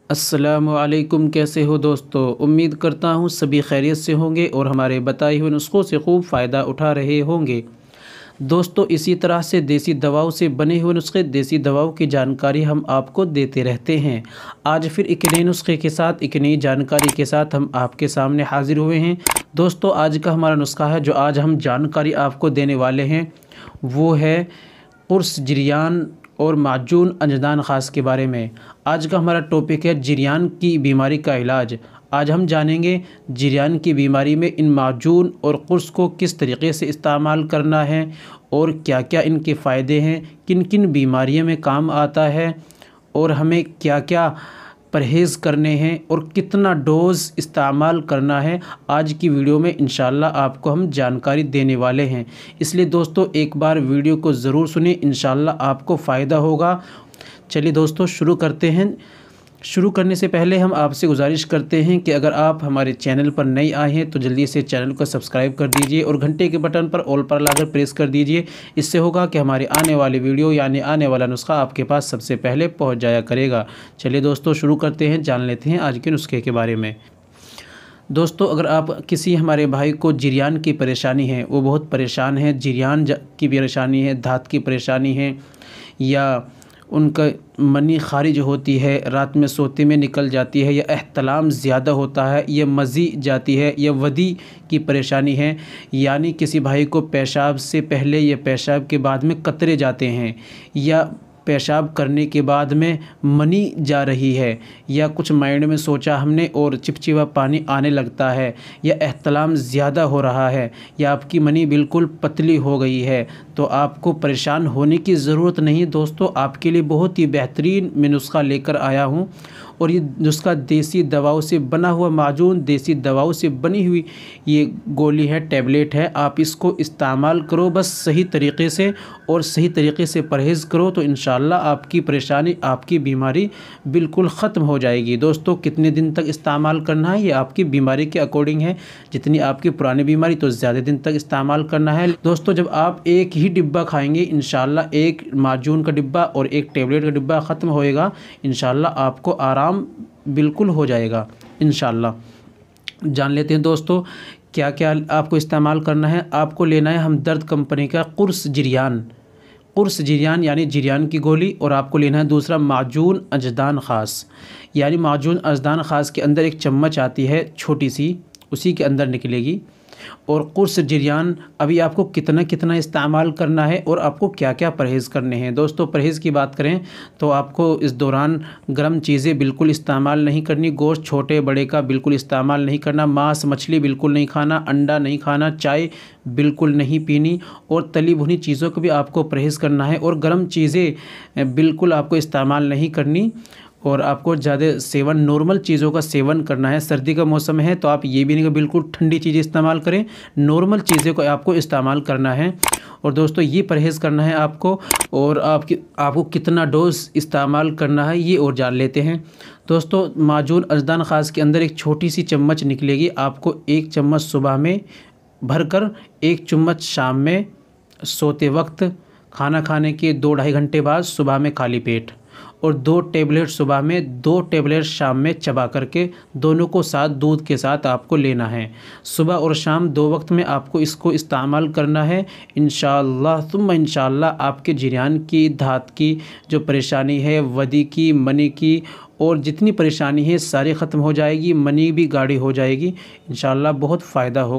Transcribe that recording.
अस्सलामु अलैकुम। कैसे हो दोस्तों? उम्मीद करता हूँ सभी खैरियत से होंगे और हमारे बताए हुए नुस्खों से खूब फ़ायदा उठा रहे होंगे। दोस्तों, इसी तरह से देसी दवाओं से बने हुए नुस्खे, देसी दवाओं की जानकारी हम आपको देते रहते हैं। आज फिर एक नए नुस्खे के साथ, एक नई जानकारी के साथ हम आपके सामने हाजिर हुए हैं। दोस्तों, आज का हमारा नुस्खा है, जो आज हम जानकारी आपको देने वाले हैं, वो है कुर्स, जिरियान और माजून अंजदान ख़ास के बारे में। आज का हमारा टॉपिक है जिरियान की बीमारी का इलाज। आज हम जानेंगे जिरियान की बीमारी में इन माजून और कुर्स को किस तरीक़े से इस्तेमाल करना है और क्या क्या इनके फ़ायदे हैं, किन किन बीमारियों में काम आता है और हमें क्या क्या परहेज़ करने हैं और कितना डोज़ इस्तेमाल करना है। आज की वीडियो में इंशाल्लाह आपको हम जानकारी देने वाले हैं, इसलिए दोस्तों एक बार वीडियो को ज़रूर सुनिए, इंशाल्लाह आपको फ़ायदा होगा। चलिए दोस्तों शुरू करते हैं। शुरू करने से पहले हम आपसे गुजारिश करते हैं कि अगर आप हमारे चैनल पर नए आए हैं तो जल्दी से चैनल को सब्सक्राइब कर दीजिए और घंटे के बटन पर ऑल पर लाकर प्रेस कर दीजिए। इससे होगा कि हमारी आने वाली वीडियो यानी आने वाला नुस्खा आपके पास सबसे पहले पहुंच जाया करेगा। चलिए दोस्तों शुरू करते हैं, जान लेते हैं आज के नुस्खे के बारे में। दोस्तों, अगर आप किसी हमारे भाई को जिरियान की परेशानी है, वो बहुत परेशान है, जिरियान की परेशानी है, धात की परेशानी है, या उनका मनी खारिज होती है, रात में सोते में निकल जाती है, या एहतलाम ज़्यादा होता है, या मज़ी जाती है, या वदी की परेशानी है, यानी किसी भाई को पेशाब से पहले या पेशाब के बाद में कतरे जाते हैं, या पेशाब करने के बाद में मनी जा रही है, या कुछ माइंड में सोचा हमने और चिपचिपा पानी आने लगता है, या एहतलाम ज़्यादा हो रहा है, या आपकी मनी बिल्कुल पतली हो गई है, तो आपको परेशान होने की ज़रूरत नहीं। दोस्तों, आपके लिए बहुत ही बेहतरीन मैं नुस्खा लेकर आया हूँ, और ये नुस्खा देसी दवाओं से बना हुआ माजून, देसी दवाओं से बनी हुई ये गोली है, टैबलेट है। आप इसको इस्तेमाल करो बस सही तरीक़े से, और सही तरीक़े से परहेज़ करो तो इंशाल्लाह आपकी परेशानी, आपकी बीमारी बिल्कुल ख़त्म हो जाएगी। दोस्तों, कितने दिन तक इस्तेमाल करना है ये आपकी बीमारी के अकॉर्डिंग है। जितनी आपकी पुरानी बीमारी तो ज़्यादा दिन तक इस्तेमाल करना है। दोस्तों, जब आप एक ही डिब्बा खाएंगे, इंशाल्लाह एक माजून का डिब्बा और एक टैबलेट का डिब्बा ख़त्म होएगा, इंशाल्लाह आपको आराम बिल्कुल हो जाएगा इंशाल्लाह। जान लेते हैं दोस्तों क्या क्या आपको इस्तेमाल करना है। आपको लेना है हमदर्द कंपनी का कुर्स जिरियान, कुर्स जिरियान यानी जिरियान की गोली, और आपको लेना है दूसरा माजून अंजदान ख़ास, यानी माजून अंजदान ख़ास के अंदर एक चम्मच आती है छोटी सी, उसी के अंदर निकलेगी। और कुर्स जिरियान अभी आपको कितना कितना इस्तेमाल करना है और आपको क्या क्या परहेज़ करने हैं। दोस्तों, परहेज़ की बात करें तो आपको इस दौरान गर्म चीज़ें बिल्कुल इस्तेमाल नहीं करनी, गोश्त छोटे बड़े का बिल्कुल इस्तेमाल नहीं करना, मांस मछली बिल्कुल नहीं खाना, अंडा नहीं खाना, चाय बिल्कुल नहीं पीनी, और तली भुनी चीज़ों को भी आपको परहेज़ करना है, और गर्म चीज़ें बिल्कुल आपको इस्तेमाल नहीं करनी, और आपको ज़्यादा सेवन नॉर्मल चीज़ों का सेवन करना है। सर्दी का मौसम है तो आप ये भी नहीं कि बिल्कुल ठंडी चीज़ें इस्तेमाल करें, नॉर्मल चीज़ें को आपको इस्तेमाल करना है। और दोस्तों, ये परहेज़ करना है आपको, और आपको कितना डोज इस्तेमाल करना है ये और जान लेते हैं। दोस्तों, माजून अंजदान ख़ास के अंदर एक छोटी सी चम्मच निकलेगी। आपको एक चम्मच सुबह में भरकर, एक चम्मच शाम में सोते वक्त, खाना खाने के 2-2.5 घंटे बाद सुबह में खाली पेट, और 2 टैबलेट सुबह में, 2 टैबलेट शाम में चबा करके, दोनों को साथ दूध के साथ आपको लेना है। सुबह और शाम 2 वक्त में आपको इसको इस्तेमाल करना है। इंशाअल्लाह सुम्मा इंशाअल्लाह आपके जिरियान की, धात की जो परेशानी है, वदी की, मनी की, और जितनी परेशानी है सारी ख़त्म हो जाएगी, मनी भी गाढ़ी हो जाएगी। इंशाअल्लाह बहुत फ़ायदा हो।